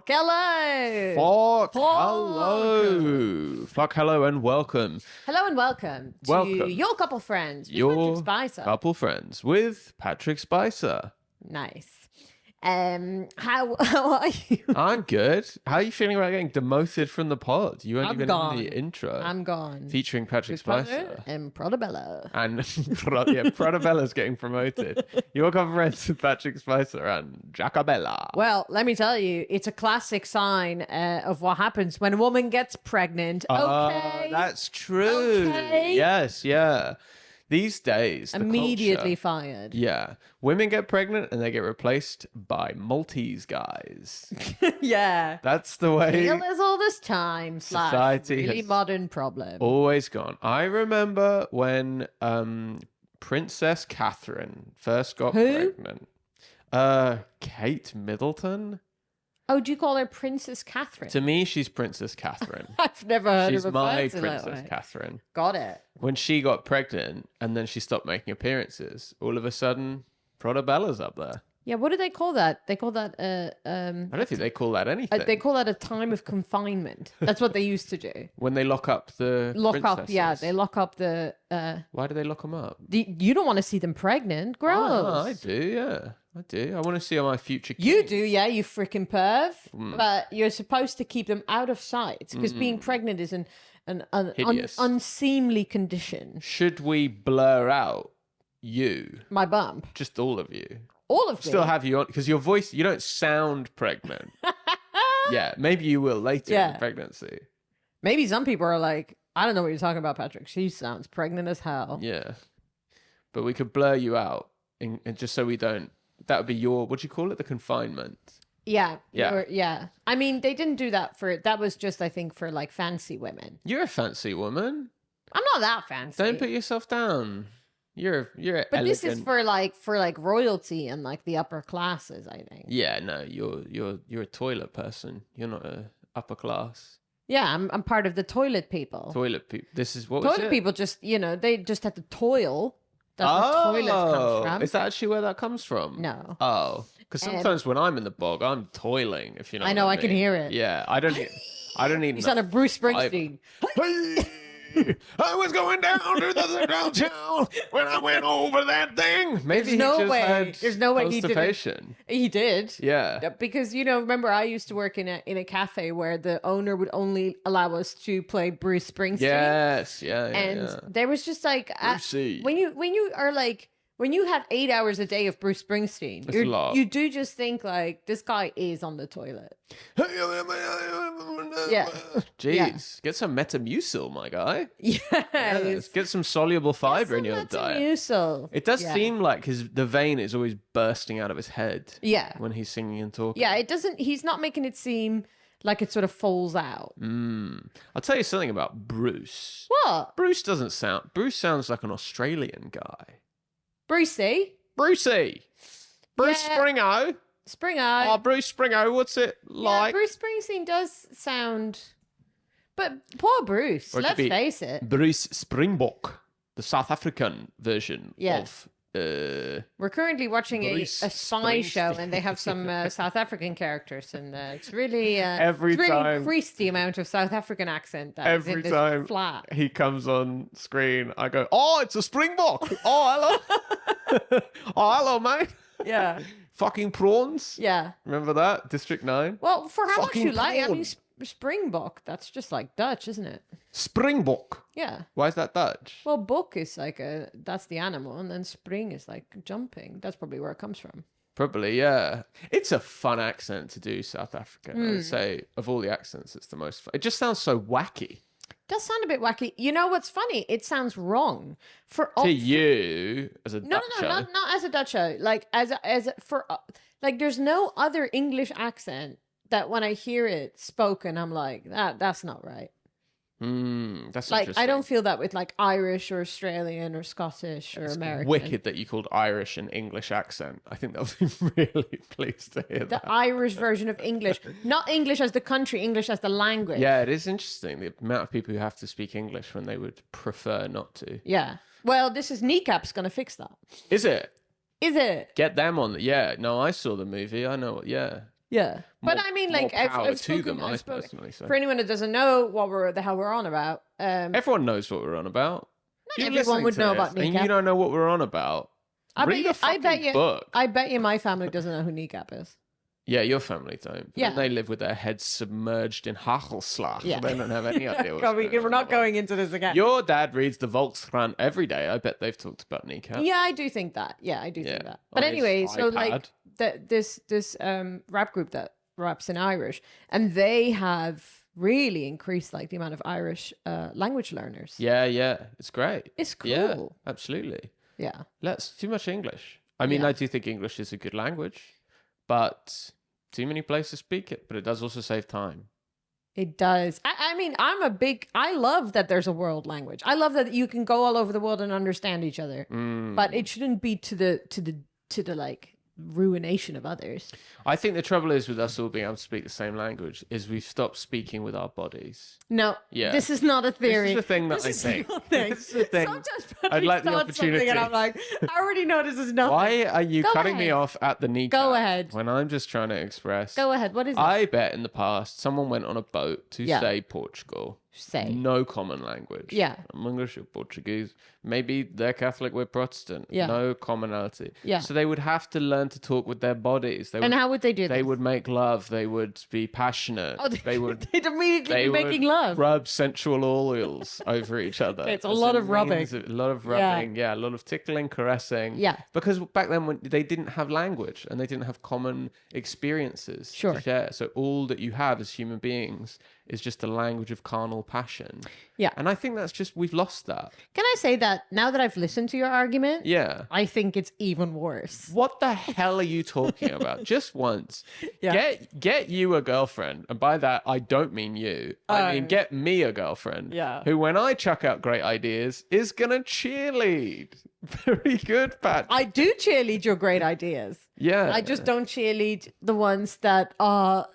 hello. Fuck hello. Fuck hello and welcome. Hello and welcome to Your Couple Friends with Patrick Spicer. Couple Friends with Patrick Spicer. Nice. How are you? I'm good. How are you feeling about getting demoted from the pod? You weren't even in the intro. I'm gone. Featuring Patrick Spicer. And Prodabella. And Prodabella's getting promoted. Your Couple Friends with Patrick Spicer and Jacobella. Well, let me tell you, it's a classic sign of what happens when a woman gets pregnant. Okay. That's true. Okay. Yes, yeah. These days, immediately culture, fired. Yeah. Women get pregnant and they get replaced by Maltese guys. Yeah. That's the way There's all this time. Society really has modern problem. always gone. I remember when Princess Catherine first got pregnant. Kate Middleton. Oh, do you call her Princess Catherine? To me, she's Princess Catherine. I've never heard She's of a my fancy Princess that way. Catherine. Got it. When she got pregnant and then she stopped making appearances, all of a sudden, Prodabella's up there. Yeah, what do they call that? They call that I don't think they call that anything. they call that a time of confinement. That's what they used to do. When they lock up the princesses. Yeah, they lock up the. Why do they lock them up? You don't want to see them pregnant. Gross. Oh, I do, yeah. I do. I want to see my future king. You do, yeah, you freaking perv. But you're supposed to keep them out of sight because being pregnant is an unseemly condition. Should we blur out you? My bump. Just all of you. All of me. Still have you on, because your voice, you don't sound pregnant. Yeah, maybe you will later in pregnancy. Maybe some people are like, I don't know what you're talking about, Patrick. She sounds pregnant as hell. Yeah. But we could blur you out and just so we don't, that would be your, what do you call it? The confinement. Yeah. Yeah. Yeah. I mean, they didn't do that that was just, I think, for like fancy women. You're a fancy woman. I'm not that fancy. Don't put yourself down. You're But elegant. this is for royalty and like the upper classes, I think. Yeah, no, you're a toilet person. You're not a upper class. Yeah, I'm part of the toilet people. Toilet people. This is what toilet people just, they just had to toil. That's where toilet comes from. Is that actually where that comes from? No. Oh, because sometimes when I'm in the bog, I'm toiling. If you know. I know, what I mean. can hear it. Yeah, I don't need. You sound like Bruce Springsteen. I was going down to the downtown when I went over that thing. Maybe There's no way he did. He did. Yeah. Because remember I used to work in a cafe where the owner would only allow us to play Bruce Springsteen. Yes. Yeah. And there was just like Brucey. when you are like when you have 8 hours a day of Bruce Springsteen, It's a lot. you do just think like this guy is on the toilet. Yeah. Jeez, get some Metamucil, my guy. Yes. Get some soluble fiber in your diet. Metamucil. It does seem like the vein is always bursting out of his head. Yeah. When he's singing and talking. Yeah, he's not making it seem like it sort of falls out. I'll tell you something about Bruce. What? Bruce sounds like an Australian guy. Brucey? Bruce Springo. Springo. Oh, Bruce Springo, what's it like? Yeah, Bruce Springsteen does sound... But poor Bruce, let's face it. Bruce Springbok, the South African version of... We're currently watching a spy show, and they have some South African characters, and it's really increased the amount of South African accent that is in this flat. He comes on screen, I go, oh, it's a Springbok. Oh, hello. Oh, hello, mate. Yeah. Fucking prawns. Yeah. Remember that? District 9? Well, for how much you like, I prawn. mean, Springbok, that's just like Dutch, isn't it? Springbok. Yeah. Why is that Dutch? Well, bok is like that's the animal, and then spring is like jumping. That's probably where it comes from. Probably, yeah. It's a fun accent to do, South African. I would say, of all the accents, it's the most fun. It just sounds so wacky. Does sound a bit wacky. You know what's funny? It sounds wrong to you as a Dutch show. not as a Dutch show. Like there's no other English accent that when I hear it spoken, I'm like that's not right. That's like interesting. I don't feel that with like Irish or Australian or Scottish or American. Wicked that you called Irish an English accent. I think they'll be really pleased to hear that. The Irish version of English, not English as the country, English as the language. Yeah, it is interesting the amount of people who have to speak English when they would prefer not to. Yeah. Well, this is Kneecap's going to fix that. Is it? Is it? Get them on. Yeah. No, I saw the movie. I know. Yeah. Yeah. But I mean, like, I've spoken, I personally say. For anyone that doesn't know what the hell we're on about. Everyone knows what we're on about. Not everyone would know about kneecap. And you don't know what we're on about. Read a fucking book. I bet you my family doesn't know who kneecap is. Yeah, your family don't. Yeah. They live with their heads submerged in Hagelslag. Yeah. They don't have any idea what's going on. We're not going into this again. Your dad reads the Volkskrant every day. I bet they've talked about kneecap. Yeah, I do think that. Think that. But anyway, so like this rap group that raps in Irish, and they have really increased like the amount of Irish language learners. Yeah. It's great. It's cool. Yeah, absolutely. Yeah. Too much English. I mean, I do think English is a good language, but too many places speak it, but it does also save time. It does. I mean, I love that there's a world language. I love that you can go all over the world and understand each other, but it shouldn't be to the like ruination of others. I think the trouble is with us all being able to speak the same language is we've stopped speaking with our bodies. No, this is not a theory. This is the thing that I think. This is the thing. Sometimes I'd like the opportunity. And I'm like, I already know this is nothing. Why are you cutting me off at the kneecap? Go ahead. When I'm just trying to express. Go ahead. What is it? I bet in the past someone went on a boat to say Portugal. No common language. Yeah. I'm English or Portuguese. Maybe they're Catholic, we're Protestant. Yeah. No commonality. Yeah. So they would have to learn to talk with their bodies. And how would they do that? They would make love. They would be passionate. Oh, they'd immediately be making love. Rub sensual oils over each other. It's a lot of rubbing. A lot of rubbing. Yeah. A lot of tickling, caressing. Yeah. Because back then when they didn't have language and they didn't have common experiences to share. So all that you have as human beings is just a language of carnal passion. Yeah. And I think that's just, we've lost that. Can I say that now that I've listened to your argument? Yeah. I think it's even worse. What the hell are you talking about? Just once. Yeah. Get you a girlfriend. And by that, I don't mean you. I mean, get me a girlfriend. Yeah. Who, when I chuck out great ideas, is going to cheerlead. Very good, Pat. I do cheerlead your great ideas. Yeah. I just don't cheerlead the ones that are...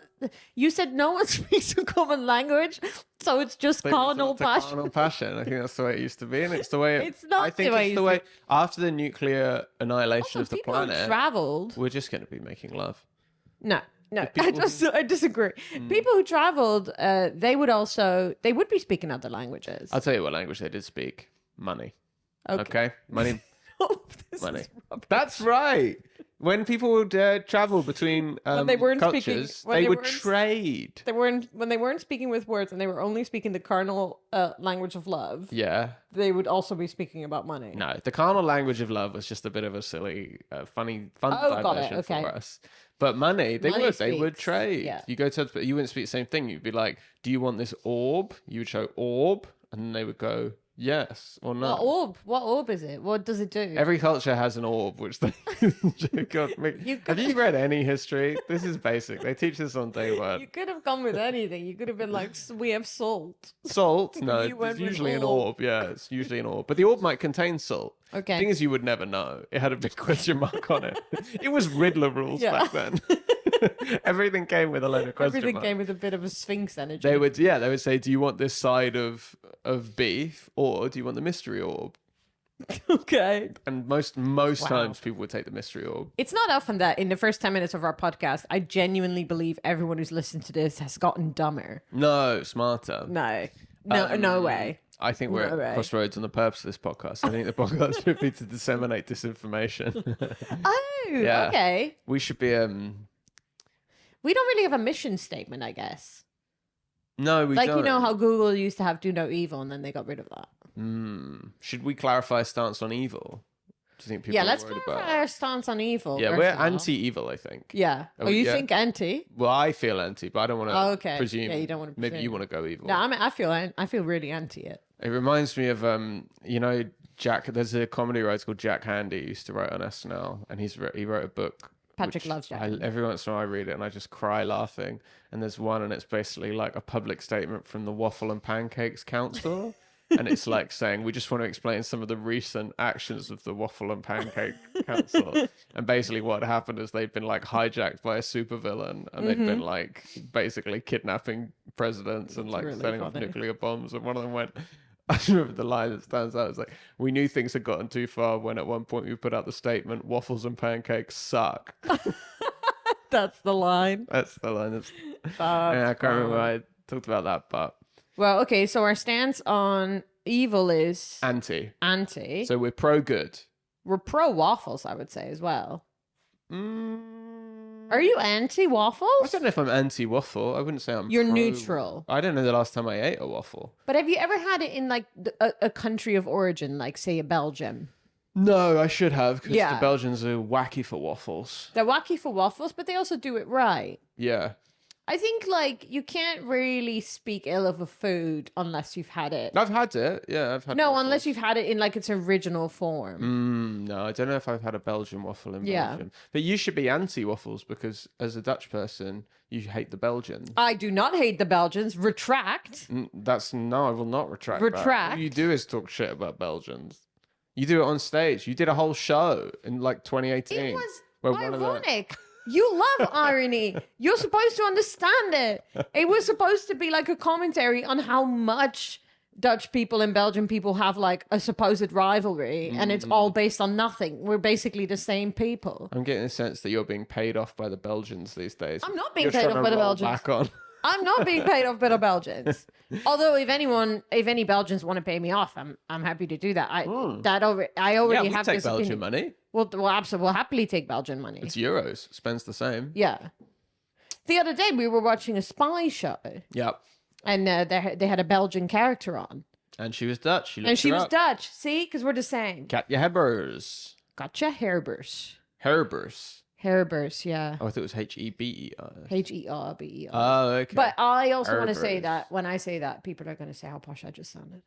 You said no one speaks a common language, so it's just carnal passion. Carnal passion. I think that's the way it used to be, and it's the way. It's not. I think it's the way after the nuclear annihilation of the planet. Who traveled. We're just going to be making love. No. I disagree. People who traveled, they would be speaking other languages. I'll tell you what language they did speak. Money. Okay? Money. Money. That's right. When people would travel between cultures, they would trade. When they weren't speaking with words and they were only speaking the carnal language of love. Yeah. They would also be speaking about money. No, the carnal language of love was just a bit of a silly, fun diversion for us. But money, they would trade. Yeah. You wouldn't speak the same thing. You'd be like, "Do you want this orb?" You would show orb, and then they would go, yes or no. What orb is it? What does it do? Every culture has an orb, which they... Have you read any history? This is basic. They teach this on day one. You could have gone with anything. You could have been like, we have salt. Salt? No, it's usually an orb. Yeah, it's usually an orb. But the orb might contain salt. Okay. The thing is, you would never know. It had a big question mark on it. It was Riddler rules back then. Everything came with a load of question Everything marks. came with a bit of a Sphinx energy. They would say, do you want this side of beef or do you want the mystery orb? Okay. And most times people would take the mystery orb. It's not often that in the first 10 minutes of our podcast, I genuinely believe everyone who's listened to this has gotten dumber. No, smarter. No way. I think we're at crossroads on the purpose of this podcast. I think the podcast should be to disseminate disinformation. Okay. We should be... We don't really have a mission statement, I guess. No, we don't. Like, you know how Google used to have do no evil and then they got rid of that. Should we clarify a stance on evil? Do you think people let's clarify our stance on evil. Yeah, we're anti-evil, I think. Yeah. You think anti? Well, I feel anti, but I don't want to presume. Yeah, you don't want to presume. Maybe you want to go evil. No, I feel really anti it. It reminds me of, Jack, there's a comedy writer called Jack Handy who used to write on SNL, and he wrote a book. Patrick loves Jack. Every once in a while I read it and I just cry laughing. And there's one and it's basically like a public statement from the Waffle and Pancakes Council. And it's like saying, we just want to explain some of the recent actions of the Waffle and Pancake Council. And basically what happened is they'd been like hijacked by a supervillain and they'd been like basically kidnapping presidents and like setting off nuclear bombs. And one of them went... I remember the line that stands out. It's like, we knew things had gotten too far when at one point we put out the statement, waffles and pancakes suck. That's the line. That's the line. That's Yeah, I can't remember fine. I talked about that, but Well, okay, so our stance on evil is anti. anti. So we're pro good. We're pro waffles, I would say, as well. Mm, Are you anti I waffles? don't know if I'm anti waffle. I wouldn't say I'm. You're pro- neutral. I don't know the last time I ate a waffle. But have you ever had it in like a country of origin, like say a Belgium? No, I should have because Yeah. the Belgians are wacky for waffles. They're wacky for waffles, but they also do it right. Yeah. I think like you can't really speak ill of a food unless you've had it. I've had it. Yeah, I've had No, waffles. unless you've had it in like its original form. No, I don't know if I've had a Belgian waffle in Yeah. Belgium. But you should be anti-waffles because as a Dutch person, you hate the Belgians. I do not hate the Belgians. Retract. No, I will not retract that. Retract? All you do is talk shit about Belgians. You do it on stage. You did a whole show in like 2018. It was where one of the- ironic. You love irony. You're supposed to understand it. It was supposed to be like a commentary on how much Dutch people and Belgian people have like a supposed rivalry, and it's all based on nothing. We're basically the same people. I'm getting a sense that you're being paid off by the Belgians these days. I'm not being You're paid trying off to by the roll Belgians. Back on. I'm not being paid off by the Belgians. Although if any Belgians want to pay me off, I'm happy to do that. I already Yeah, we have take this Belgian opinion. money. We'll absolutely happily take Belgian money. It's euros. Spends the same. Yeah. The other day we were watching a spy show, Yep. and they had a Belgian character on, And she was Dutch. and she was Dutch. See, because we're the same. Katja Hebbers. Gotcha, Herbers. Herbers. Herbers, yeah. Oh, I thought it was Hebers. Herber. Oh, okay. But I also want to say Herbers. that when I say that, people are going to say how posh I just sounded.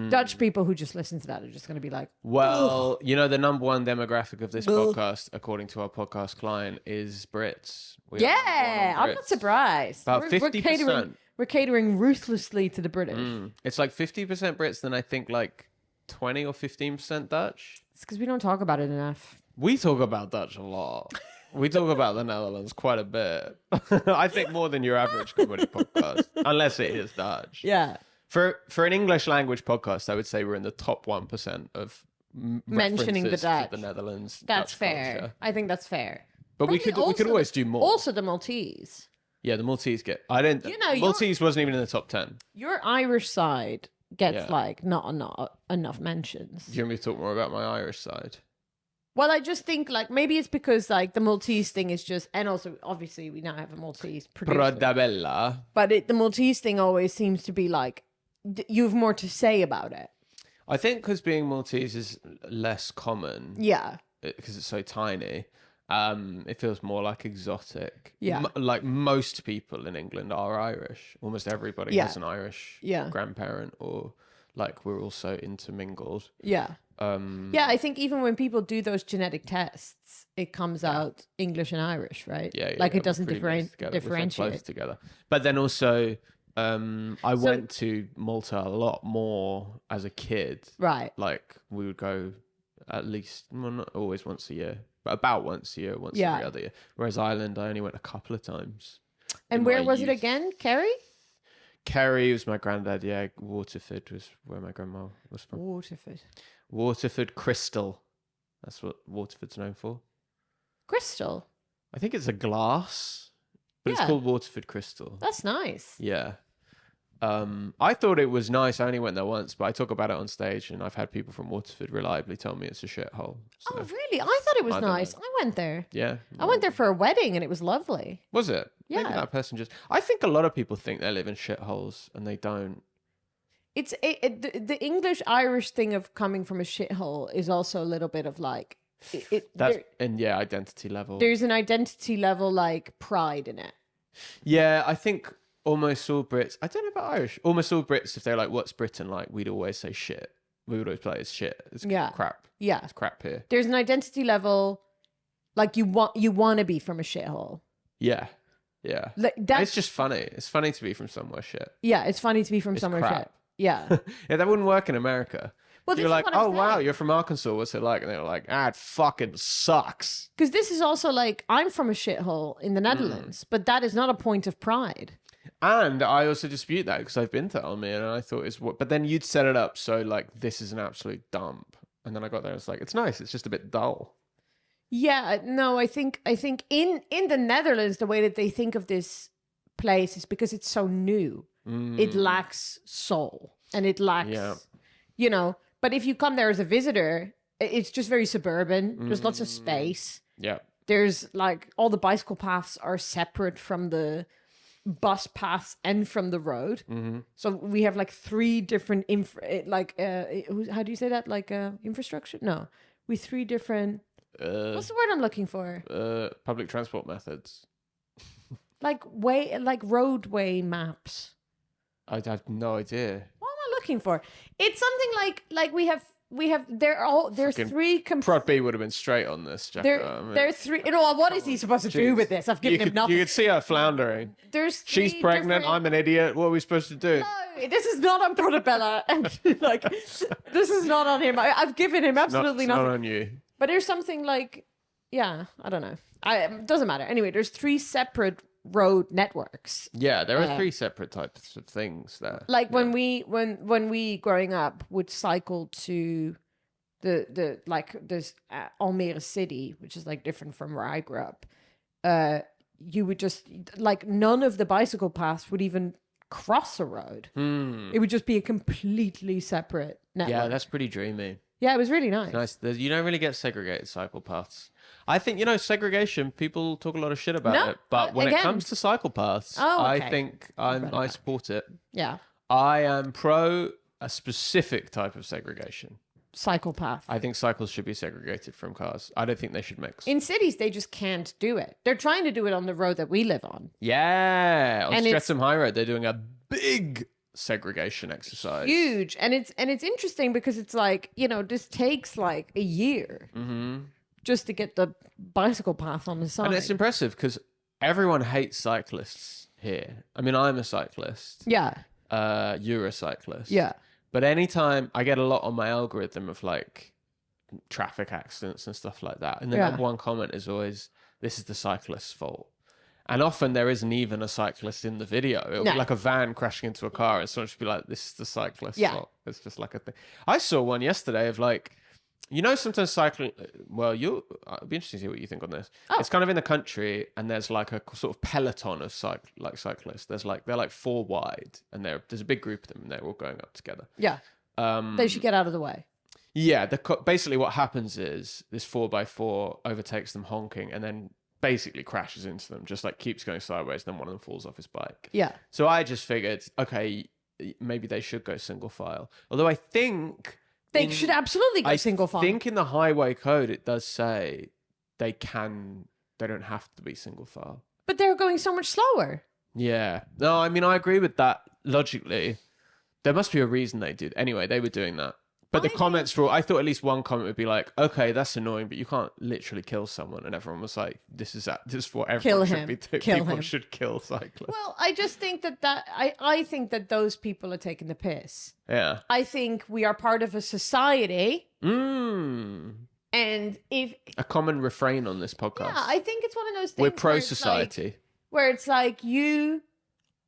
Dutch people who just listen to that are just going to be like, Well, you know, the number one demographic of this podcast, according to our podcast client, is Brits. We are yeah, number one on I'm not Brits. surprised. About We're 50%. We're catering ruthlessly to the British. It's like 50% Brits, then I think like 20 or 15% Dutch. It's because we don't talk about it enough. We talk about Dutch a lot. We talk about the Netherlands quite a bit. I think more than your average comedy podcast, unless it is Dutch. Yeah. For an English language podcast, I would say we're in the top 1% of Mentioning the references Dutch. to the Netherlands. That's Dutch fair. culture. I think that's fair. But we Probably could always do more. Also, the Maltese. Yeah, the Maltese get. I don't. You know, you're- Maltese wasn't even in the top 10. Your Irish side gets Yeah. like not enough mentions. Do you want me to talk more about my Irish side? Well, I just think like maybe it's because like the Maltese thing is just, and also obviously we now have a Maltese producer, Prodabella. but the Maltese thing always seems to be like you have more to say about it. I think because being Maltese is less common Yeah, because it's so tiny. It feels more like exotic. Yeah. Like most people in England are Irish. Almost everybody Yeah. has an Irish Yeah. grandparent, or like we're also intermingled. yeah, yeah. I think even when people do those genetic tests, it comes out English and Irish, right? Yeah, like yeah, it doesn't we're pretty mixed together. We're so close differentiate. together. But then also, I went to Malta a lot more as a kid. Right. Like we would go at least, well, not always once a year, but about once a year, once Yeah. every other year. Whereas Ireland, I only went a couple of times. And in where my was it youth. again? Kerry? Kerry was my granddad. Yeah, Waterford was where my grandma was from. Waterford. Waterford Crystal. That's what Waterford's known for. Crystal. I think it's a glass, but it's Yeah. called Waterford Crystal. That's nice. Yeah. I thought it was nice. I only went there once, but I talk about it on stage, and I've had people from Waterford reliably tell me it's a shithole. So, Oh, really? I thought it was I don't nice. know. I went there. yeah. I went there for a wedding and it was lovely. Was it? Maybe Yeah. that person just. I think a lot of people think they live in shitholes, and they don't. It's the English Irish thing of coming from a shithole is also a little bit of like That's and yeah, identity level. there's an identity level like pride in it. Yeah, I think almost all Brits. I don't know about Irish. Almost all Brits, if they're like, "What's Britain like?" We'd always say shit. We would always play it's shit. It's Yeah. crap. Yeah, It's crap here. there's an identity level like you want to be from a shithole. Yeah, yeah. Like that's It's just funny. It's funny to be from somewhere shit. yeah, it's funny to be from It's somewhere crap. shit. Yeah. Yeah, that wouldn't work in America. Well, You're this like, is what I'm oh wow, saying. you're from Arkansas. What's it like? And they're like, it fucking sucks. Because this is also like I'm from a shithole in the Netherlands, but that is not a point of pride. And I also dispute that because I've been to Almere and I thought it's what. But then you'd set it up so like this is an absolute dump, and then I got there and it's like it's nice. It's just a bit dull. Yeah, no, I think in the Netherlands, the way that they think of this place is because it's so new. It lacks soul, and it lacks, you know. But if you come there as a visitor, it's just very suburban. There's lots of space. Yeah. There's like all the bicycle paths are separate from the bus paths and from the road. So we have like 3 different how do you say that? Like infrastructure? No, we 3 different. What's the word I'm looking for? Public transport methods. Like roadway maps. I have no idea. What am I looking for? It's something like there's Fucking 3 Prod B would have been straight on this, Jack. there's 3. You know what is he supposed to do with this? I've given him nothing. You could see her floundering. There's 3 She's pregnant. different- I'm an idiot. What are we supposed to do? No, this is not on Portobello, and like this is not on him. I've given him absolutely It's nothing. not on you. But there's something like, yeah, I don't know. Doesn't matter. Anyway, there's 3 separate road networks. Yeah, there are 3 separate types of things there. Like when we growing up would cycle to the like this Almere city, which is like different from where I grew up. You would just like none of the bicycle paths would even cross a road. It would just be a completely separate network. Yeah, that's pretty dreamy. Yeah, it was really nice. Nice. You don't really get segregated cycle paths. I think, segregation, people talk a lot of shit about No, it. But when again. it comes to cycle paths, I think I support it. Yeah. I am pro a specific type of segregation. Cycle path. I think cycles should be segregated from cars. I don't think they should mix. In cities, they just can't do it. They're trying to do it on the road that we live on. Yeah. On And Streatham High Road, they're doing a big segregation exercise. Huge. And it's interesting because it's like, this takes like a year just to get the bicycle path on the side. And it's impressive because everyone hates cyclists here. I mean, I'm a cyclist. Yeah. You're a cyclist. Yeah. But anytime I get a lot on my algorithm of like traffic accidents and stuff like that. And the number one comment is always, this is the cyclist's fault. And often there isn't even a cyclist in the video. It'll be like a van crashing into a car and someone should be like, this is the cyclist's fault. It's just like a thing. I saw one yesterday of like, sometimes cycling, well, it'd be interesting to see what you think on this. Oh. It's kind of in the country and there's like a sort of peloton of cyclists. They're like 4 wide and there's a big group of them and they're all going up together. Yeah. They should get out of the way. Yeah. Basically what happens is this 4x4 overtakes them honking and then basically crashes into them, just like keeps going sideways. Then one of them falls off his bike. Yeah. So I just figured, okay, maybe they should go single file. Although I think... They should absolutely go single file. I think in the highway code, it does say they don't have to be single file. But they're going so much slower. Yeah. No, I mean, I agree with that logically. There must be a reason they did. Anyway, they were doing that. But the comments I thought at least one comment would be like, okay, that's annoying, but you can't literally kill someone. And everyone was like, this is what everyone should be doing. People should kill cyclists. Well, I just think I think that those people are taking the piss. Yeah. I think we are part of a society. And if a common refrain on this podcast. Yeah, I think it's one of those things. We're pro-society. Where it's like you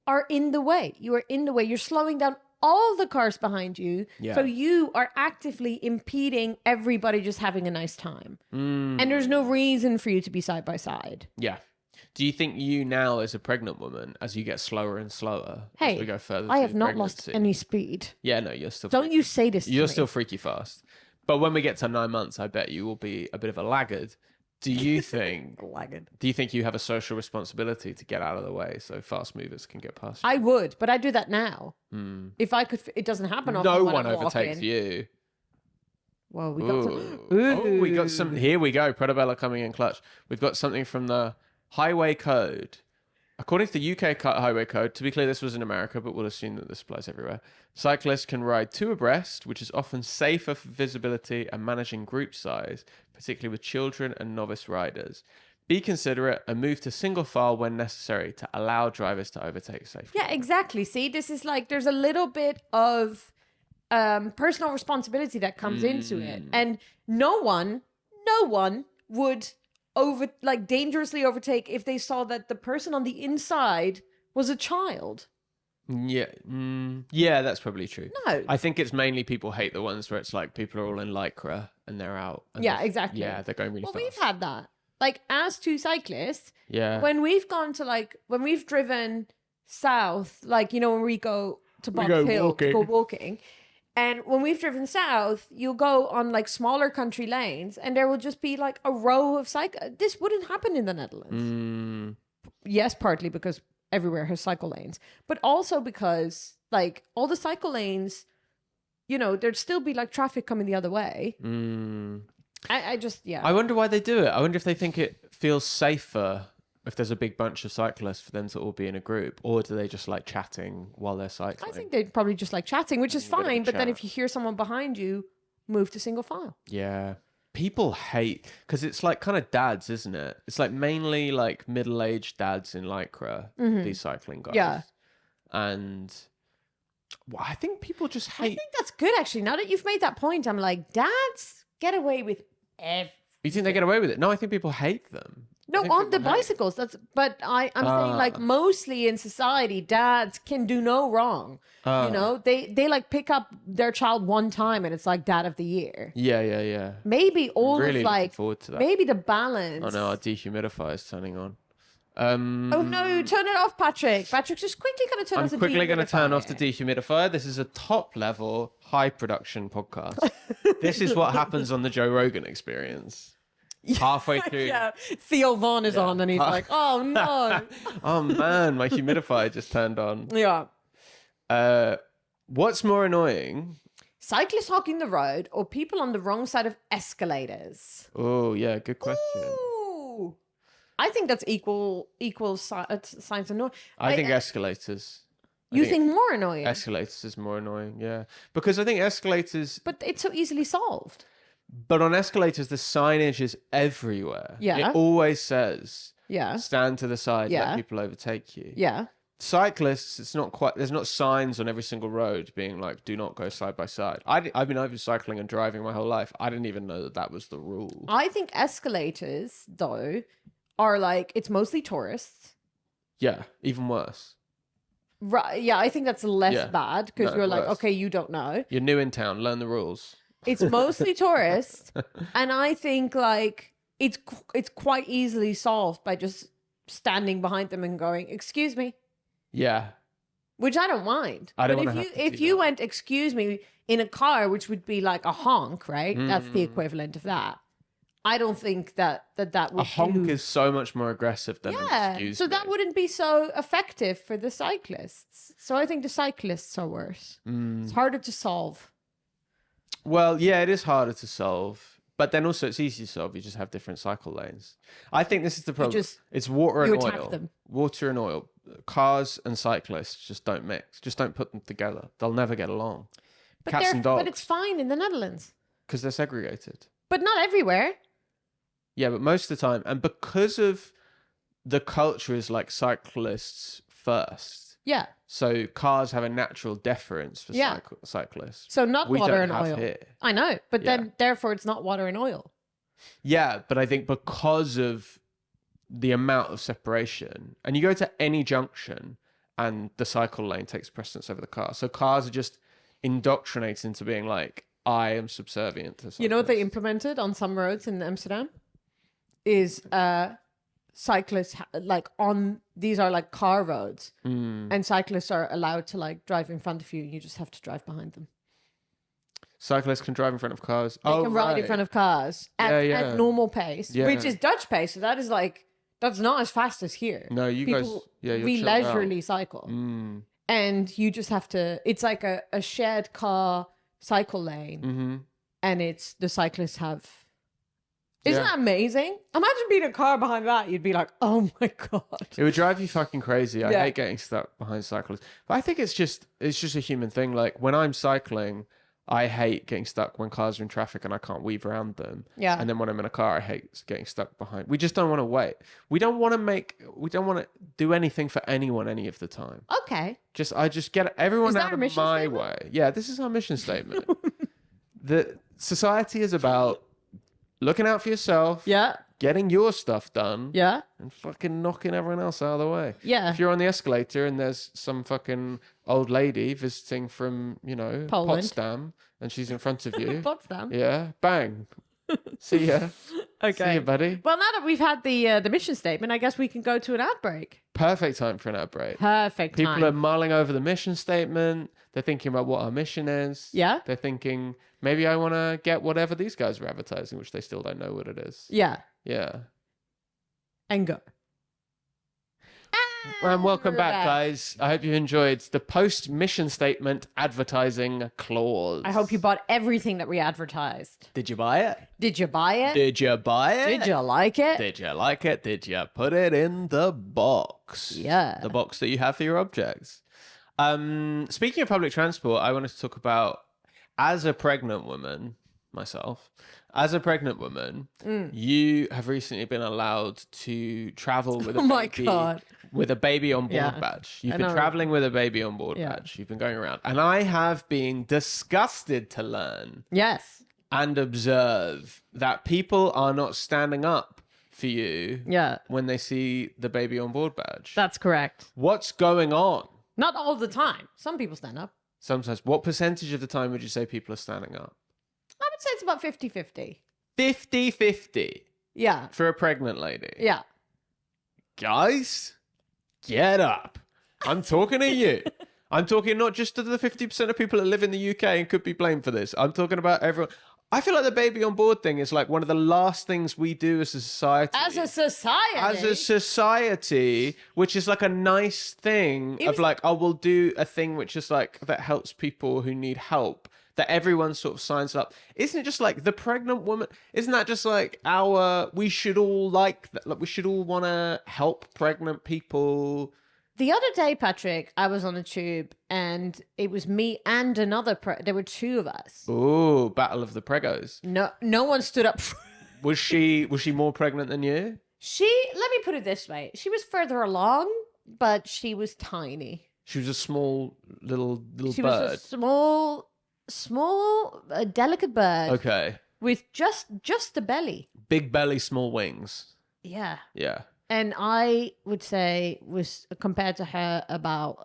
are in the way. You are in the way. You're slowing down all the cars behind you. Yeah. So you are actively impeding everybody just having a nice time. And there's no reason for you to be side by side. Yeah. Do you think you now, as a pregnant woman, as you get slower and slower, as we go further I have not pregnancy, lost any speed. Yeah, no, you're still... Don't you say this to me. You're still freaky fast. But when we get to 9 months, I bet you will be a bit of a laggard. Do you think... laggard. Do you think you have a social responsibility to get out of the way so fast movers can get past you? I would, but I do that now. If I could... It doesn't happen often. No one overtakes you. Well, we got some... Oh, we got some... Here we go. Protobella coming in clutch. We've got something from the Highway Code. According to the UK Highway Code, to be clear, this was in America, but we'll assume that this applies everywhere. Cyclists can ride 2 abreast, which is often safer for visibility and managing group size, particularly with children and novice riders. Be considerate and move to single file when necessary to allow drivers to overtake safely. Yeah, exactly. See, this is like, there's a little bit of personal responsibility that comes into it. And no one would dangerously overtake if they saw that the person on the inside was a child. Yeah. Yeah, that's probably true. No. I think it's mainly people hate the ones where it's like people are all in Lycra and they're out. And Yeah, exactly. Yeah, they're going really Well, fast. we've had that. Like, as two cyclists, Yeah. when we've gone to like, when we've driven south, like, you know, when we go to Box go Hill to go walking. walking, and when we've driven south, you'll go on like smaller country lanes and there will just be like a row of This wouldn't happen in the Netherlands. Yes, partly because everywhere has cycle lanes, but also because like all the cycle lanes, you know, there'd still be like traffic coming the other way. I just, yeah. I wonder why they do it. I wonder if they think it feels safer if there's a big bunch of cyclists for them to all be in a group, or do they just like chatting while they're cycling? I think they'd probably just like chatting, which is A bit of a fine. But then chat. if you hear someone behind you, move to single file. Yeah. People hate, because it's like kind of dads, isn't it? It's like mainly like middle-aged dads in Lycra, these cycling guys. Yeah. And well, I think people just I hate. think that's good, actually. Now that you've made that point, I'm like, dads get away with everything. You think they get away with it? No, I think people hate them. No, I think on the people hate- bicycles. But I'm saying like mostly in society, dads can do no wrong. You know, they like pick up their child one time and it's like dad of the year. Yeah. Maybe all Really of looking like forward to that. maybe the balance. Oh no, our dehumidifier is turning on. Oh no, turn it off, Patrick. Patrick's just quickly going to turn I'm off the quickly going to turn off the dehumidifier. dehumidifier. This is a top level, high production podcast. This is what happens on the Joe Rogan Experience. Halfway through. Yeah, Theo Vaughn is on and he's like, oh no. Oh man, my humidifier just turned on. Yeah. What's more annoying? Cyclists hogging the road or people on the wrong side of escalators? Oh yeah, good question. Ooh. I think that's equal signs annoying. I think escalators. I You think more annoying? escalators is more annoying, yeah. Because I think escalators, But it's so easily solved. but on escalators, the signage is everywhere. Yeah. It always says, Yeah. stand to the side, Yeah. let people overtake you. Yeah. Cyclists, it's not quite, there's not signs on every single road being like, do not go side by side. I've been cycling and driving my whole life. I didn't even know that that was the rule. I think escalators, though, are like, it's mostly tourists. Yeah, even worse. Right. Yeah, I think that's less Yeah. bad because No, you're like, worse. okay, you don't know. You're new in town, learn the rules. It's mostly tourists, and I think like it's quite easily solved by just standing behind them and going, "Excuse me," Yeah. which I don't mind. I don't but wanna if have to if do you that. went, "Excuse me," in a car, which would be like a honk, right? That's the Mm. equivalent of that. I don't think that would A honk do- is so much more aggressive than an yeah. excuse So me. that wouldn't be so effective for the cyclists. So I think the cyclists are worse. Mm. It's harder to solve. Well, yeah, it is harder to solve, but then also it's easy to solve. You just have different cycle lanes. I think this is the problem. It's water you and attack oil. them. Water and oil. Cars and cyclists just don't mix. Just don't put them together. They'll never get along. Cats and dogs. But it's fine in the Netherlands. Because they're segregated. But not everywhere. Yeah, but most of the time, and because of the culture is like cyclists first. Yeah. So cars have a natural deference for Yeah. cyclists. So not We water don't and have oil. here. I know, but Yeah. then therefore it's not water and oil. Yeah, but I think because of the amount of separation, and you go to any junction and the cycle lane takes precedence over the car. So cars are just indoctrinated into being like, I am subservient to cyclists. You know what they implemented on some roads in Amsterdam? Is cyclists like on these are like car roads, and cyclists are allowed to like drive in front of you. You just have to drive behind them. Cyclists can drive in front of cars. They can ride in front of cars at normal pace, Yeah. which is Dutch pace. So that is like that's not as fast as here. No, you People guys, you're we chilled out. leisurely cycle, Mm. and you just have to. It's like a shared car cycle lane, Mm-hmm. and it's the cyclists have. Isn't Yeah. that amazing? Imagine being a car behind that. You'd be like, oh my God. It would drive you fucking crazy. I Yeah. hate getting stuck behind cyclists. But I think it's just a human thing. Like when I'm cycling, I hate getting stuck when cars are in traffic and I can't weave around them. Yeah. And then when I'm in a car, I hate getting stuck behind. We just don't want to wait. We don't want to do anything for anyone any of the time. Okay. I just get everyone Is that out our of mission my statement? way. Yeah, this is our mission statement. The society is about looking out for yourself, Yeah. getting your stuff done. Yeah. And fucking knocking everyone else out of the way. Yeah. If you're on the escalator and there's some fucking old lady visiting from, Poland. Potsdam, and she's in front of you. Potsdam. Yeah. Bang. See ya. Okay. See ya, buddy. Well, now that we've had the mission statement, I guess we can go to an ad break. Perfect time for an ad break. Perfect time. People are mulling over the mission statement. They're thinking about what our mission is. Yeah. They're thinking, maybe I want to get whatever these guys are advertising, which they still don't know what it is. Yeah. Yeah. And go. And welcome we're back, guys. I hope you enjoyed the post-mission statement advertising clause. I hope you bought everything that we advertised. Did you buy it? Did you buy it? Did you buy it? Did you like it? Did you like it? Did you put it in the box? Yeah. The box that you have for your objects. Speaking of public transport, I wanted to talk about, as a pregnant woman, myself, as a pregnant woman, you have recently been allowed to travel with a Oh my baby, God. with a baby on board Yeah. badge. You've I been know. traveling with a baby on board Yeah. badge. You've been going around. And I have been disgusted to learn Yes. and observe that people are not standing up for you Yeah. when they see the baby on board badge. That's correct. What's going on? Not all the time. Some people stand up. Sometimes. What percentage of the time would you say people are standing up? I would say it's about 50-50. 50-50 Yeah. for a pregnant lady. Yeah. Guys, get up. I'm talking to you. I'm talking not just to the 50% of people that live in the UK and could be blamed for this. I'm talking about everyone. I feel like the baby on board thing is like one of the last things we do as a society. As a society. As a society, which is like a nice thing of like, oh, we'll do a thing which is like that helps people who need help, that everyone sort of signs up. Isn't it just like the pregnant woman? Isn't that just like we should all like that? Like we should all want to help pregnant people. The other day, Patrick, I was on a tube and it was me and another. There were two of us. Ooh, battle of the pregos. No one stood up. Was she more pregnant than you? Let me put it this way. She was further along, but she was tiny. She was a small little She bird. was a small, delicate bird Okay. with just a belly. Big belly, small wings. Yeah. Yeah. And I would say was compared to her about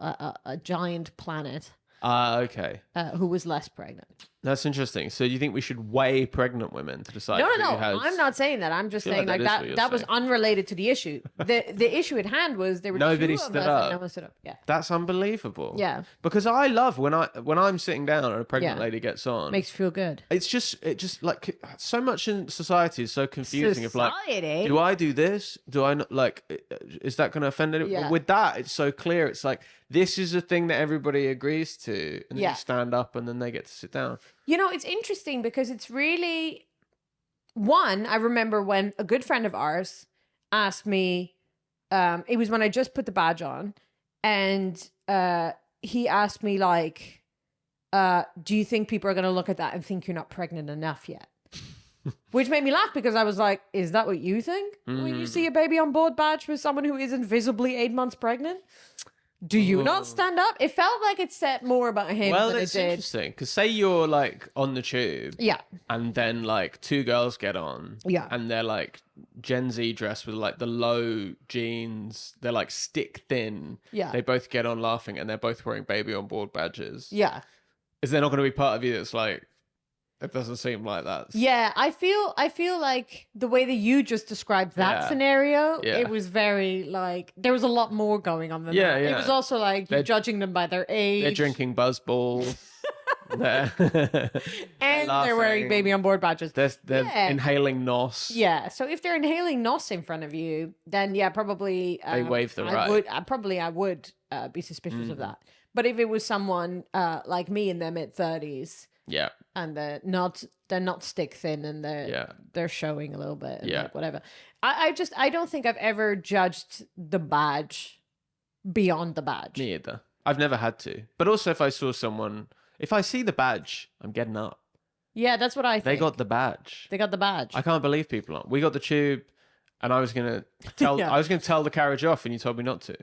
a giant planet Okay. who was less pregnant. That's interesting. So you think we should weigh pregnant women to decide No. who has... I'm not saying that. I'm just feel saying like like that is what you're that was saying. unrelated to the issue. The issue at hand was there were Nobody two of stood us up. and no one stood up. Yeah. That's unbelievable. Yeah. Because I love when I'm sitting down and a pregnant Yeah. lady gets on. Makes you feel good. It just like so much in society is so confusing. Of like, Society? do I do this? Do I not like? Is that going to offend anyone? Yeah. With that, it's so clear. It's like this is a thing that everybody agrees to, and then Yeah. you stand up, and then they get to sit down. You know, it's interesting because it's really I remember when a good friend of ours asked me, it was when I just put the badge on, and he asked me like, do you think people are going to look at that and think you're not pregnant enough yet? Which made me laugh because I was like, is that what you think when you see a baby on board badge with someone who isn't visibly 8 months pregnant? Do you not stand up? It felt like it said more about him Well, than it it's did. interesting because say you're like on the tube, Yeah. and then like two girls get on, Yeah. and they're like Gen Z dressed with like the low jeans, they're like stick thin. Yeah. They both get on laughing, and they're both wearing baby on board badges. Yeah. Is there not going to be part of you that's like, it doesn't seem like that? Yeah, I feel like the way that you just described that Yeah. scenario, Yeah. it was very like there was a lot more going on than Yeah, that. yeah. It was also like you're judging them by their age. They're drinking buzzballs. they're and they're wearing laughing. baby on board badges. they're Yeah. inhaling nos. Yeah, so if they're inhaling nos in front of you, then yeah, probably They waive the right. I would be suspicious of that. But if it was someone like me in their mid-30s Yeah. and they're not stick thin and they're showing a little bit and Yeah. like whatever. I don't think I've ever judged the badge beyond the badge. Me either. I've never had to. But also if I see the badge, I'm getting up. Yeah, that's what I think. They got the badge. They got the badge. I can't believe people aren't. We got the tube, and I was gonna tell Yeah. I was gonna tell the carriage off, and you told me not to.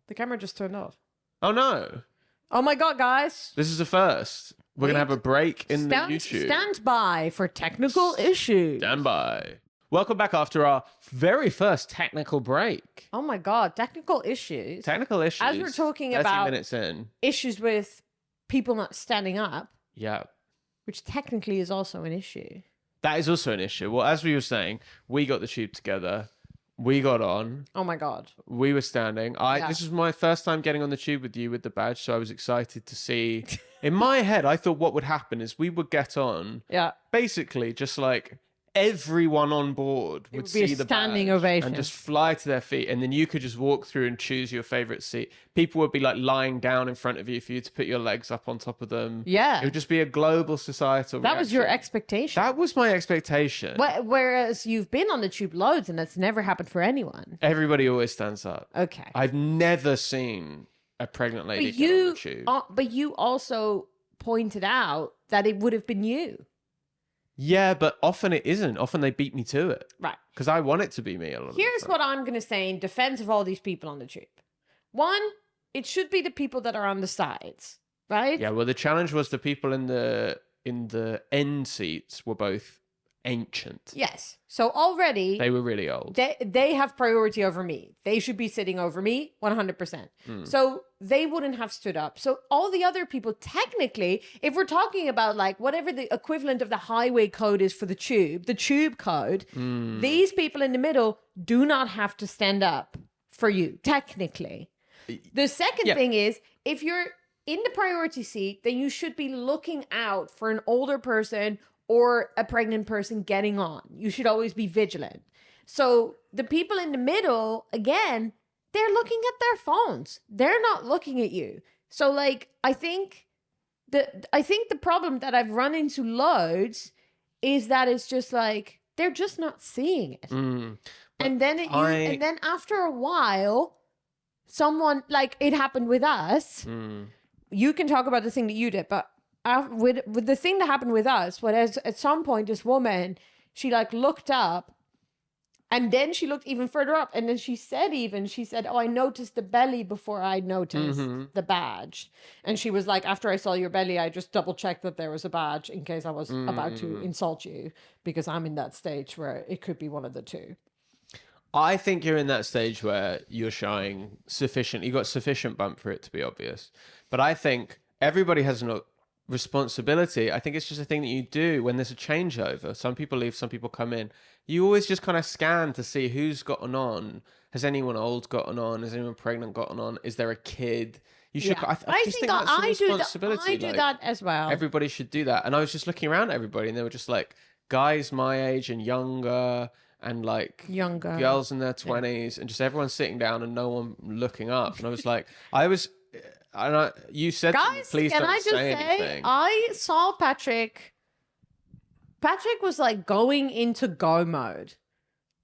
The camera just turned off. Oh no! Oh my god, guys. This is the first. We're gonna have a break in the YouTube. Stand by for technical issues. Stand by. Welcome back after our very first technical break. Oh my God, technical issues. Technical issues. As we're talking 30 about minutes in. issues with people not standing up, Yeah. which technically is also an issue. That is also an issue. Well, as we were saying, we got the tube together. We got on. Oh my God. We were standing. Yeah. This was my first time getting on the tube with you with the badge, so I was excited to see. In my head, I thought what would happen is we would get on. Yeah. Basically, just like everyone on board would would be a see the standing badge ovation. and just fly to their feet, and then you could just walk through and choose your favorite seat. People would be like lying down in front of you for you to put your legs up on top of them. Yeah. It would just be a global societal That was your reaction. expectation. That was my expectation. Whereas you've been on the tube loads and that's never happened for anyone. Everybody always stands up. Okay. I've never seen a pregnant lady get on the tube. But you also pointed out that it would have been you. Yeah, but often it isn't. Often they beat me to it. Right. Because I want it to be me a lot of the Here's time. what I'm going to say in defense of all these people on the tube. One, it should be the people that are on the sides, right? Yeah, well, the challenge was the people in the end seats were both ancient. Yes. So already They were really old. they have priority over me. They should be sitting over me 100%. So they wouldn't have stood up. So all the other people, technically, if we're talking about like whatever the equivalent of the highway code is for the tube code, these people in the middle do not have to stand up for you, technically. The second thing is, if you're in the priority seat, then you should be looking out for an older person or a pregnant person getting on. You should always be vigilant. So the people in the middle, again, they're looking at their phones. They're not looking at you. So like, I think the problem that I've run into loads is that it's just like, they're just not seeing it. And then after a while, someone, like it happened with us. You can talk about the thing that you did, but with the thing that happened with us, at some point this woman, she like looked up, and then she looked even further up, and then she said, oh, I noticed the belly before I noticed the badge. And she was like, after I saw your belly, I just double checked that there was a badge in case I was about to insult you, because I'm in that stage where it could be one of the two. I think you're in that stage where you're showing sufficient, you got sufficient bump for it to be obvious. But I think everybody has an responsibility. I think it's just a thing that you do when there's a changeover. Some people leave, some people come in. You always just kind of scan to see who's gotten on. Has anyone old gotten on? Has anyone pregnant gotten on? Is there a kid? You should. Yeah. I just think that's a responsibility. I do that as well. Everybody should do that. And I was just looking around at everybody, and they were just like guys my age and younger, and like Younger. girls in their 20s, and just everyone sitting down and no one looking up. And I was like, you said, to me, Guys, please can don't I just say say, anything. I saw Patrick was like going into go mode.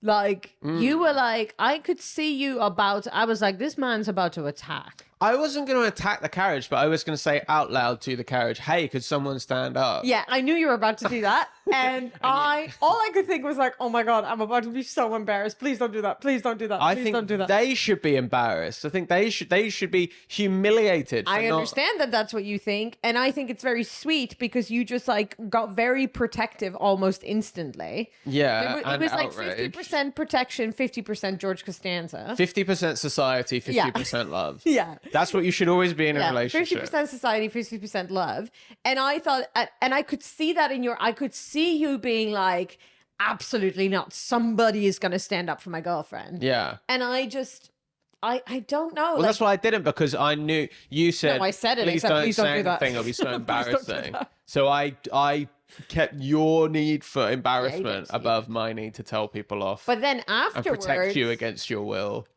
Like you were like, I could see you I was like, this man's about to attack. I wasn't going to attack the carriage, but I was going to say out loud to the carriage, hey, could someone stand up? Yeah, I knew you were about to do that. And all I could think was like, oh my God, I'm about to be so embarrassed. Please don't do that. Please don't do that. I Please think don't do that. they should be embarrassed. I think they should be humiliated. For I not- understand that that's what you think. And I think it's very sweet because you just like got very protective almost instantly. Yeah, It and was like outraged. 50% protection, 50% George Costanza. 50% society, 50% love. Yeah. That's what you should always be in a Yeah, relationship. 50% society, 50% love. And I thought, and I could see that I could see you being like, absolutely not. Somebody is going to stand up for my girlfriend. Yeah. And I don't know. Well, that's why I didn't, because I knew you said, No, I said it, please except don't please don't say do that." anything, it'll be so Please don't do embarrassing. that. So I kept your need for embarrassment did. above my need to tell people off But then and afterwards, protect you against your will.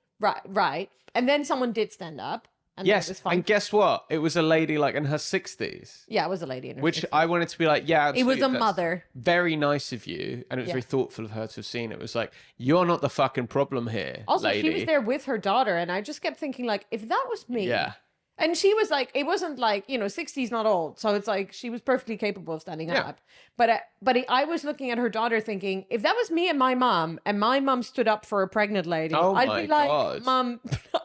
right. And then someone did stand up. And then it was Yes, fine. and guess what? It was a lady like in her 60s. Yeah, it was a lady in her Which 60s. I wanted to be like, yeah, It was absolutely, a that's mother. Very nice of you, and it was Yeah. very thoughtful of her to have seen it. It was like, you're not the fucking problem here, Also, lady. she was there with her daughter, and I just kept thinking, like, if that was me. Yeah. And she was like, it wasn't like, 60's not old. So it's like, she was perfectly capable of standing Yeah. up. But I was looking at her daughter thinking, if that was me and my mom stood up for a pregnant lady, Oh I'd my be like, God. Mom,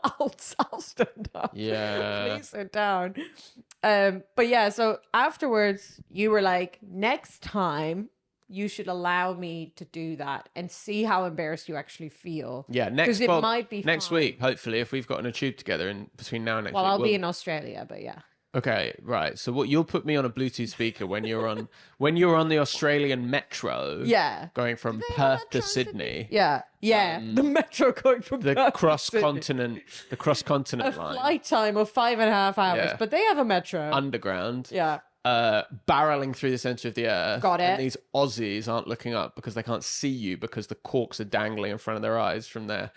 I'll stand up. Yeah. Please sit down. But yeah, so afterwards, you were like, next time, you should allow me to do that and see how embarrassed you actually feel. Yeah, because it might be next fine. week, hopefully, if we've gotten a tube together in between now and next Well, week. I'll be in Australia, but yeah. Okay, right. So what you'll put me on a Bluetooth speaker when you're on the Australian metro. Yeah. Going from They have Perth to metro in Sydney. Yeah. The metro going from The Perth to cross Sydney. continent a A line. flight time of 5.5 hours, Yeah. but they have a metro. Underground. Yeah. Barreling through the center of the earth. Got it. And these Aussies aren't looking up because they can't see you because the corks are dangling in front of their eyes from their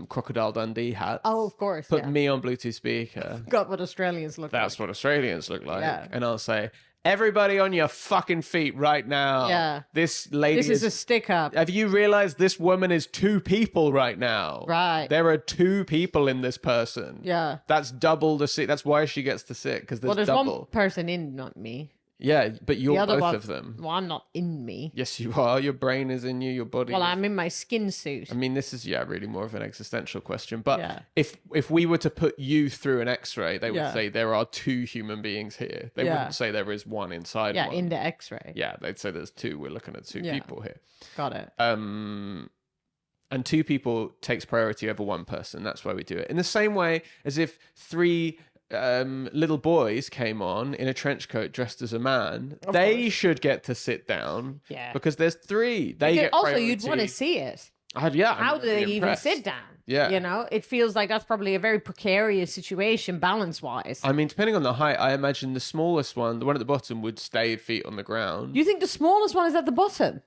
Crocodile Dundee hats. Oh, of course. Put yeah. me on Bluetooth speaker. Got what Australians look That's like. what Australians look like. Yeah. And I'll say, everybody on your fucking feet right now. Yeah. This lady This is a stick up. Have you realized this woman is 2 people right now? Right. There are 2 people in this person. Yeah. That's double the seat. That's why she gets to sit, because Well, there's there's double. one person in, not me. Yeah, but The you're other both one, of them. Well, I'm not in me. Yes, you are. Your brain is in you. Your body. Well, is- I'm in my skin suit. I mean, this is really more of an existential question. But Yeah. if we were to put you through an X-ray, they would Yeah. say there are 2 human beings here. They Yeah. wouldn't say there is one inside. Yeah, one. in the X-ray. Yeah, they'd say there's 2. We're looking at 2 Yeah. people here. Got it. And 2 people takes priority over 1 person. That's why we do it. In the same way as if 3 little boys came on in a trench coat dressed as a man, they should get to sit down. Yeah. Because there's 3. They Because get also, priority. you'd want to see it. Yeah. How I'm do they really even impressed. sit down? Yeah. You know, it feels like that's probably a very precarious situation balance-wise. I mean, depending on the height, I imagine the smallest one, the one at the bottom, would stay feet on the ground. You think the smallest one is at the bottom?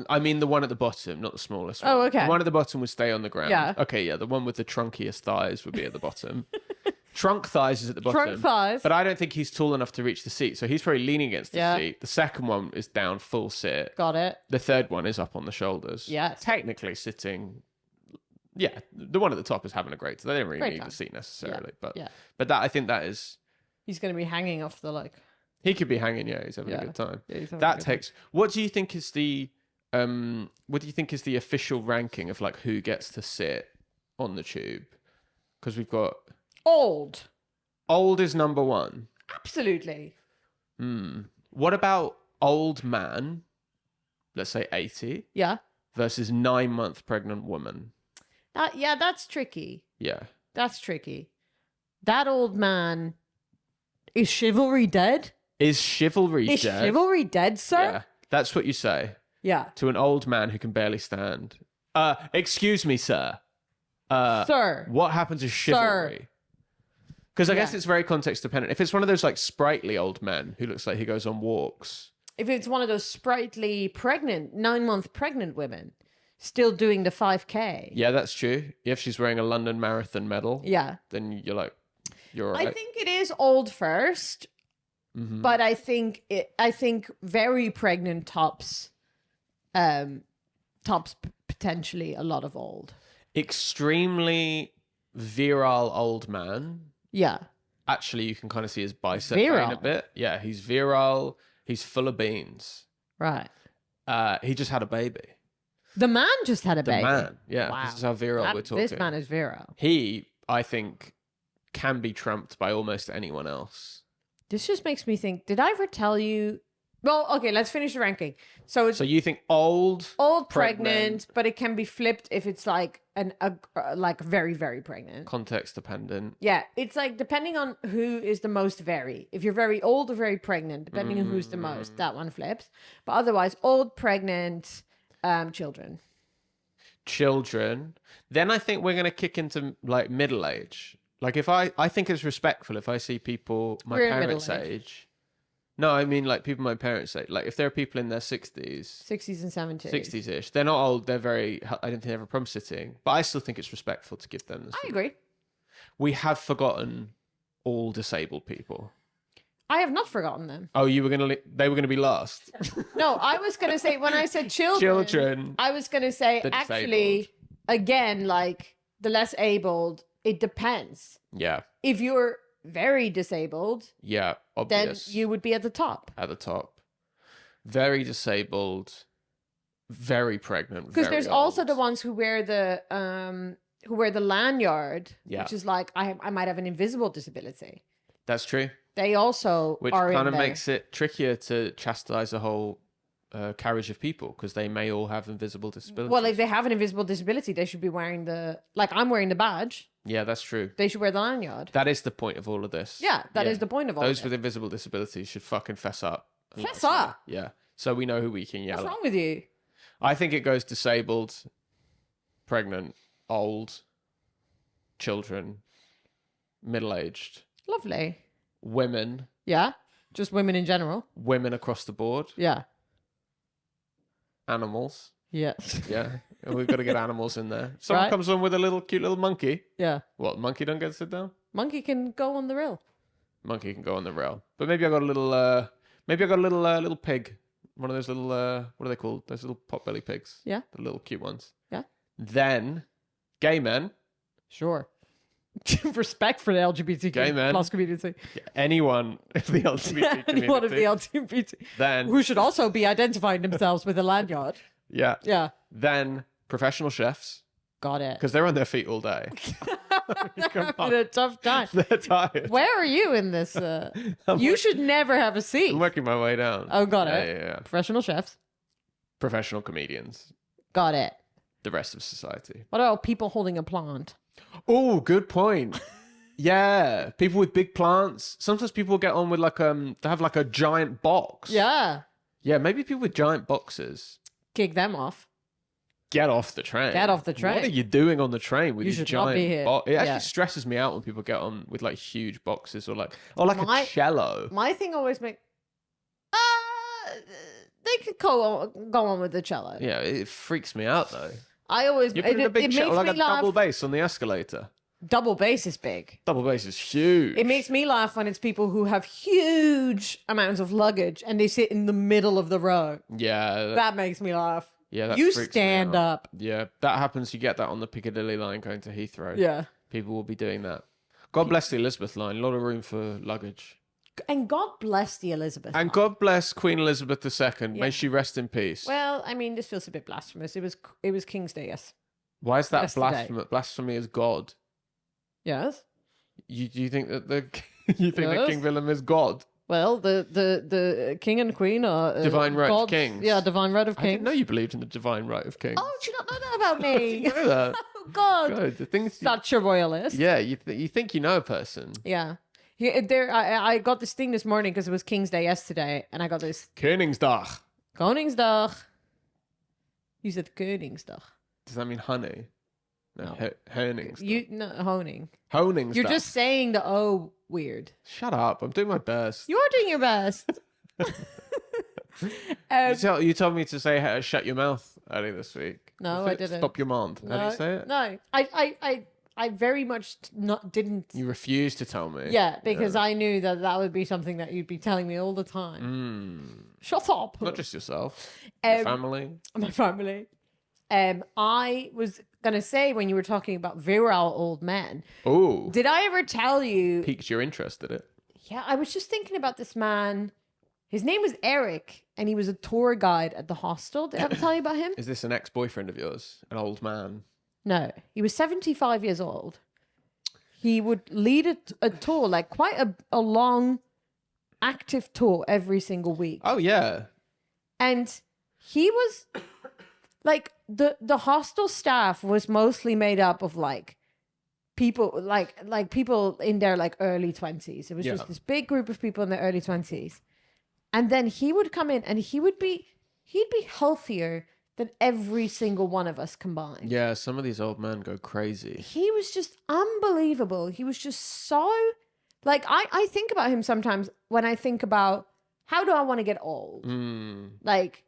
I mean, the one at the bottom, not the smallest one. Oh, okay. The one at the bottom would stay on the ground. Yeah. Okay, yeah. The one with the trunkiest thighs would be at the bottom. Trunk thighs is at the bottom. Trunk thighs. But I don't think he's tall enough to reach the seat, so he's probably leaning against the Yeah. seat. The second one is down full sit. Got it. The third one is up on the shoulders. Yes. Technically sitting. Yeah, the one at the top is having a great. They don't really Great need time. the seat necessarily, but Yeah. that I think that is. He's going to be hanging off the, like... He could be hanging. Yeah, he's having Yeah. a good time. Yeah, he's having a That good takes. What do you think is the? What do you think is the official ranking of like who gets to sit on the tube? Because we've got Old. old is number 1. Absolutely. What about old man? Let's say 80 Yeah. versus 9-month pregnant woman. That's tricky. Yeah. That's tricky. That old man... Is chivalry dead? Is chivalry Is dead? chivalry dead, sir? Yeah, that's what you say Yeah. to an old man who can barely stand. Excuse me, sir. Sir. What happened to chivalry? Because I guess Yeah. it's very context dependent. If it's one of those like sprightly old men who looks like he goes on walks, If it's one of those sprightly 9-month pregnant women still doing the 5K. yeah, that's true. If she's wearing a London Marathon medal, Yeah. then you're like, you're all right. I think it is old first, but I think very pregnant tops potentially a lot of old. Extremely virile old man. Yeah. Actually, you can kind of see his bicep vein a Virile? bit. Yeah, he's virile. He's full of beans. Right. He just had a baby. The man just had a The baby. man. Yeah, Wow. this is how virile we're talking. This man is virile. He, I think, can be trumped by almost anyone else. This just makes me think, did I ever tell you? Well, okay, let's finish the ranking. So it's So you think old, old pregnant, but it can be flipped if it's like like very, very pregnant. context dependent. Yeah, it's like depending on who is the most very. If you're very old or very pregnant, depending on who's the most, that one flips. But otherwise, old, pregnant, children. Children. Then I think we're going to kick into like middle age. Like if I think it's respectful if I see people my We're in parents' middle age. age. No, I mean like people my parents' age. Like if there are people in their 60s, 60s and 70s. 60s-ish, they're not old. They're very. I don't think they have a problem sitting, but I still think it's respectful to give them the I seat. agree. We have forgotten all disabled people. I have not forgotten them. Oh, you were gonna. They were gonna be last. No, I was going to say, when I said children, Children. I was going to say, The actually, disabled. again, like the less abled, it depends. Yeah, If you're very disabled, yeah. then Obvious. you would be at the top. At the top, very disabled, very pregnant. Because very there's also old. the ones who wear the lanyard, Yeah. which is like I might have an invisible disability. That's true. They also Which are kind in of there. makes it trickier to chastise a whole carriage of people because they may all have invisible disabilities. Well, if they have an invisible disability, they should be wearing like I'm wearing the badge. Yeah, that's true. They should wear the lanyard. That is the point of all of this. Yeah, that is the point of all Those of with it. invisible disabilities should fucking fess up. and let Fess us know. up? Yeah. So we know who we can yell What's at. wrong with you? I think it goes disabled, pregnant, old, children, middle-aged, Lovely. women, Yeah? Just women in general? women across the board, Yeah. animals. Yes. Yeah. And we've got to get animals in there. Someone Right. comes on with a little cute little monkey. Yeah. What, monkey don't get to sit down? Monkey can go on the rail. Monkey can go on the rail. But maybe I got a little little pig. One of those little what are they called? Those little potbelly pigs. Yeah. The little cute ones. Yeah. Then gay men, Sure. Respect for the LGBTQ Gay men. plus community. anyone of the LGBT community. Anyone of the LGBT Then who should also be identifying themselves with a lanyard. yeah. Yeah. Then professional chefs Got it. because they're on their feet all day. Come on. Having a tough time. They're tired. Where are you in this? You should never have a seat. I'm working my way down. Oh, got Yeah, it. yeah, yeah. Professional chefs. Professional comedians. Got it. The rest of society. What about people holding a plant? Oh, good point. Yeah, people with big plants. Sometimes people get on with like they have like a giant box. Yeah. Yeah, maybe people with giant boxes. Kick them off. Get off the train. Get off the train. What are you doing on the train with You these should not giant be here. It actually Yeah. stresses me out when people get on with like huge boxes or like My- a cello. My thing always makes. They could go on with the cello. Yeah, it freaks me out though. I always. You put in a big it cello, makes like me a double laugh. bass on the escalator. Double bass is big. Double bass is huge. It makes me laugh when it's people who have huge amounts of luggage and they sit in the middle of the row. Yeah, That makes me laugh. yeah. That You freaks me stand out. up. Yeah, that happens. You get that on the Piccadilly line going to Heathrow. Yeah. People will be doing that. God bless the Elizabeth line. A lot of room for luggage. And God bless the Elizabeth. And line. God bless Queen Elizabeth II. Yeah. May she rest in peace. Well, I mean, this feels a bit blasphemous. It was King's Day, yes. Why is that yesterday. blasphemy? Blasphemy is God. Yes. You think that you think that Yes. King Willem is God? Well, the king and queen are Divine right of gods. kings. Yeah, divine right of I didn't kings. know you believed in the divine right of kings. Oh, do you not know that about me? You know that. Oh God, Good. The things. such a royalist. Yeah, you think you know a person. Yeah. I got this thing this morning because it was King's Day yesterday, and I got this Koningsdag. Koningsdag. You said Koningsdag. Does that mean honey? No, No. Honingsdag. You no honing. Honingsdag. You're just saying the O weird. Shut up. I'm doing my best. You're doing your best. You told me to say shut your mouth earlier this week. No, Was I it didn't. Stop your mouth. How do you say it? No, I very much didn't. You refused to tell me. Yeah, because I knew that would be something that you'd be telling me all the time. Shut up. Not just yourself. Your Um, family. My family. I was gonna say when you were talking about virile old men. Oh, Did I ever tell you? piqued your interest, did it? Yeah, I was just thinking about this man. His name was Eric, and he was a tour guide at the hostel. Did I ever tell you about him? Is this an ex-boyfriend of yours? An old man? No, he was 75 years old. He would lead a tour, like quite a long, active tour every single week. Oh, yeah. And he was like the hostel staff was mostly made up of like people like people in their like early 20s. It was Yeah. just this big group of people in their early 20s. And then he would come in and he'd be healthier than every single one of us combined. Yeah, some of these old men go crazy. He was just unbelievable. He was just so like I think about him sometimes when I think about how do I want to get old? Like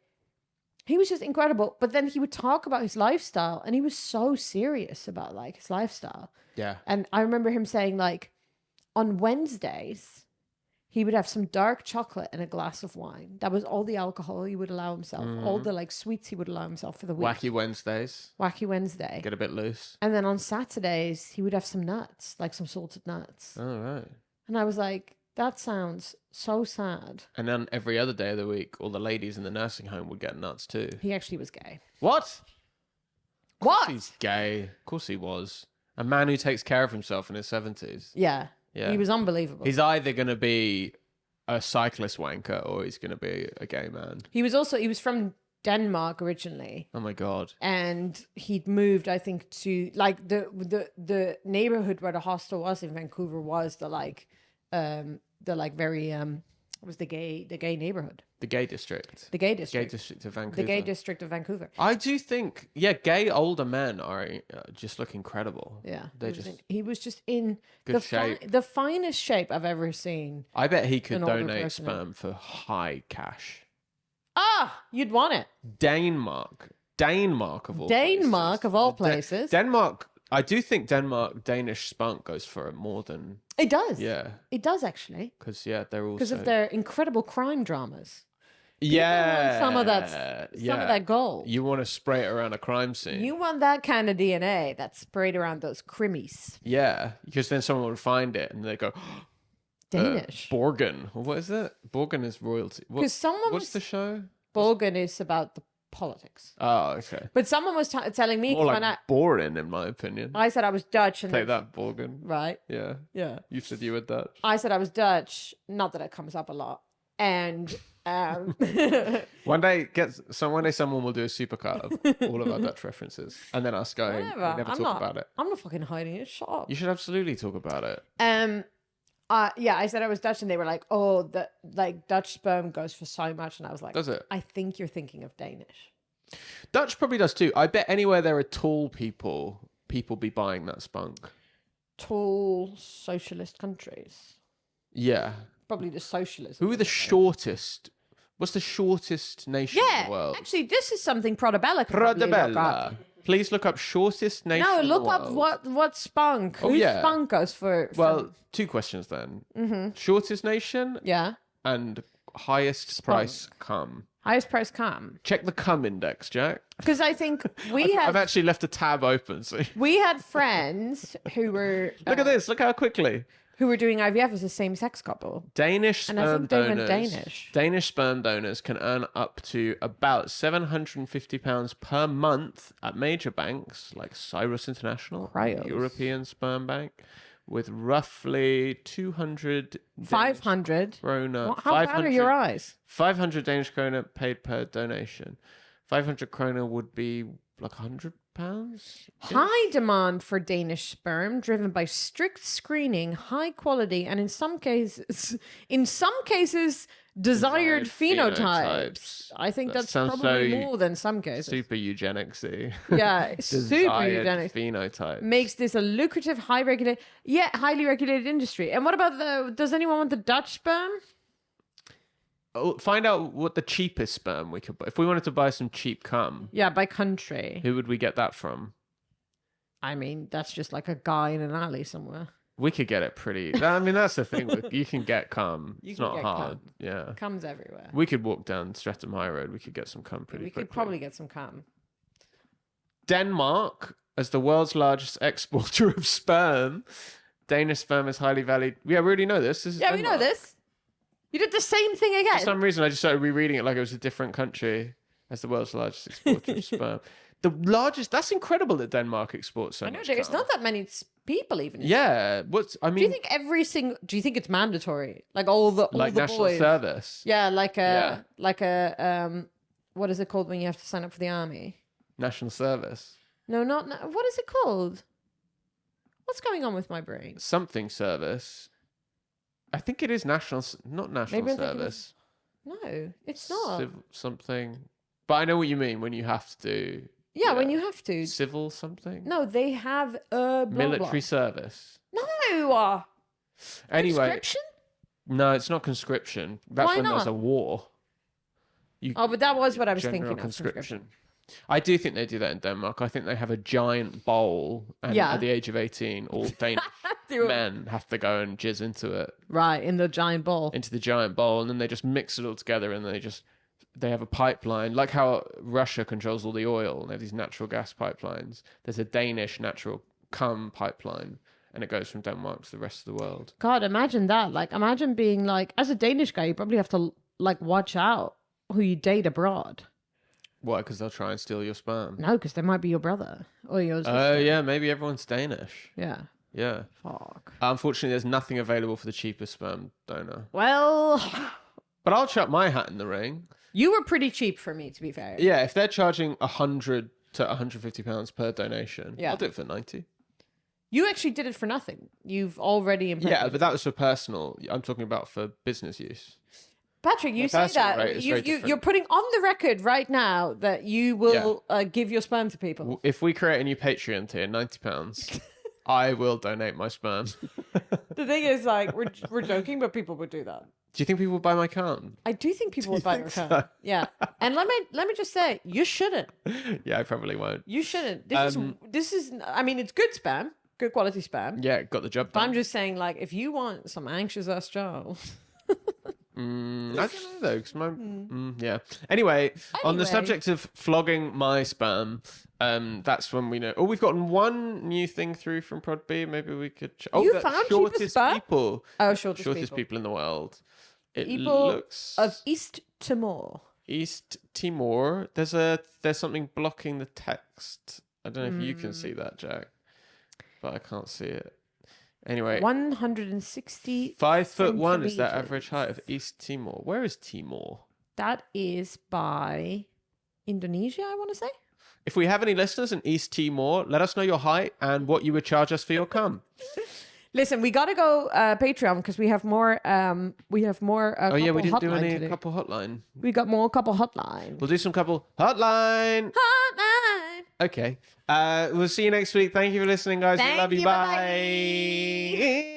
he was just incredible. But then he would talk about his lifestyle and he was so serious about like his lifestyle. Yeah. And I remember him saying like on Wednesdays he would have some dark chocolate and a glass of wine. That was all the alcohol he would allow himself. All the like sweets he would allow himself for the week. Wacky Wednesdays. Wacky Wednesday. Get a bit loose. And then on Saturdays, he would have some nuts, like some salted nuts. All right. And I was like, that sounds so sad. And then every other day of the week, all the ladies in the nursing home would get nuts too. He actually was gay. What? What? He's gay. Of course he was. A man who takes care of himself in his 70s. Yeah. Yeah. He was unbelievable. He's either going to be a cyclist wanker or he's going to be a gay man. He was from Denmark originally. Oh my God. And he'd moved, I think, to like the neighborhood where the hostel was in Vancouver was the very was the gay neighborhood. The gay district. The gay Gay district. district of Vancouver. The gay district of Vancouver. I do think, gay older men are just look incredible. Yeah. They he was just in Good shape. the finest shape I've ever seen. I bet he could An older donate person. sperm for high cash. Ah, you'd want it. Denmark of all Denmark places. of all places. Denmark. I do think Danish spunk goes for more than It does. yeah, It does actually. because they're also Because of their incredible crime dramas. yeah Some of that gold. You want to spray it around a crime scene, You want that kind of DNA that's sprayed around those crimmies. yeah, because then someone would find it and they go Danish. Borgen. What is it? Borgen is royalty. Because someone What's was the show? Borgen is about the politics. Oh, okay. But someone was telling me More when like boring, in my opinion. I said I was Dutch and Take that, Borgen. right. Yeah, Yeah. you said you were Dutch. I said I was Dutch. Not that it comes up a lot. And One day someone will do a supercut of all of our Dutch references, and then us going, we whatever. never I'm talk not about it. I'm not fucking hiding it. Shut up. You should absolutely talk about it. Yeah, I said I was Dutch, and they were like, "Oh, the like Dutch sperm goes for so much," and I was like, Does it? I think you're thinking of Danish. Dutch probably does too. I bet anywhere there are tall people be buying that spunk. Tall socialist countries, Yeah. probably the socialism. Who are the shortest? What's the shortest nation in the world? Actually, this is something Prodabella can probably look up. Prodabella. Please look up shortest nation. No, in look the up world. what spunk. Oh, Whose yeah. spunk goes for? Well, two questions then. Shortest nation yeah, and highest price cum. highest price come Check the cum index, Jack. because I think I've actually left a tab open. So we had friends who were look at this. Look how quickly. who were doing IVF as a same-sex couple. Danish And I sperm think they went donors. Danish. Danish sperm donors can earn up to about £750 per month at major banks like Cyrus International, Cryos. European Sperm Bank, with roughly 200 500. krona. How bad are your eyes? 500 Danish krona paid per donation. 500 krona would be like £100. High demand for Danish sperm, driven by strict screening, high quality, and in some cases, desired phenotypes. I think That that's sounds probably so more than some cases. Super eugenicsy. Yeah, super Desired eugenic. phenotype. Makes this a lucrative, highly regulated industry. And what about does anyone want the Dutch sperm? Oh, find out what the cheapest sperm we could buy. If we wanted to buy some cheap cum, Yeah, by country. who would we get that from? I mean, that's just like a guy in an alley somewhere. We could get it pretty. I mean, that's the thing. You can get cum. You It's can not get hard. cum. Yeah. Comes everywhere. We could walk down Streatham High Road. We could get some cum pretty We quickly. could probably get some cum. Denmark, as the world's largest exporter of sperm, Danish sperm is highly valued. Yeah, we already know this. This is Yeah, we know Denmark. this. You did the same thing For again. some reason, I just started rereading it like it was a different country as the world's largest exporter of sperm. The largest. That's incredible that Denmark exports so I know much there's cum. not that many people even. Yeah. I Do you mean, think every single? Do you think it's mandatory? Like all the like the national boys? service, Yeah, like a what is it called when you have to sign up for the army? national service, No, not what is it called? What's going on with my brain? something service. I think it is national, not national Maybe I'm thinking of- service. No, it's not. Something. But I know what you mean when you have to. Yeah, when you have to. Civil something. No, they have a Military service. No. Anyway, Conscription? no, it's not conscription. That's Why when there's not? a war. Oh, but that was what I was General thinking of. conscription. I do think they do that in Denmark. I think they have a giant bowl, and Yeah. at the age of 18, all Danish men have to go and jizz into it, Right, in the giant bowl. into the giant bowl, and then they just mix it all together, and they have a pipeline, like how Russia controls all the oil, and they have these natural gas pipelines. There's a Danish natural cum pipeline, and it goes from Denmark to the rest of the world. God, imagine that. Like, imagine being like, as a Danish guy, you probably have to like watch out who you date abroad. Why? Because they'll try and steal your sperm. No, because they might be your brother or your sister. Oh, yeah, maybe everyone's Danish. Yeah. Yeah. Fuck. Unfortunately, there's nothing available for the cheapest sperm donor. Well, But I'll chuck my hat in the ring. you were pretty cheap for me, to be fair. Yeah, if they're charging £100 to £150 per donation, Yeah. I'll do it for 90. You actually did it for nothing. You've already impregnated. Yeah, but that was for personal. I'm talking about for business use. Patrick, you The say personal that. rate is very You're different. putting on the record right now that you will give your sperm to people. If we create a new Patreon tier, £90, I will donate my sperm. The thing is, like, we're joking, but people would do that. Do you think people would buy my cum? I do think people would buy your phone. Yeah. And let me just say, you shouldn't. Yeah, I probably won't. You shouldn't. This is I mean, it's good spam, good quality spam. Yeah, got the job But done. I'm just saying, like, if you want some anxious ass Joe. I don't know though, because yeah. Anyway, on the subject of flogging my spam, that's when we know. Oh, we've gotten one new thing through from Prod B. Maybe we could. You that's found shortest cheapest spam? people. Oh, shortest people in the world. It People looks of East Timor. East Timor. There's something blocking the text. I don't know if you can see that, Jack, but I can't see it. Anyway, 160. 5'1" is their centimeters. average height of East Timor. Where is Timor? That is by Indonesia, I want to say. If we have any listeners in East Timor, let us know your height and what you would charge us for your cum. Listen, we got to go Patreon because we have more. We have more. Oh yeah, we didn't do hotline any to couple hotline. We got more couple hotline. We'll do some couple hotline. Hotline. Okay. We'll see you next week. Thank you for listening, guys. We Thank love you. you. Bye. Bye-bye.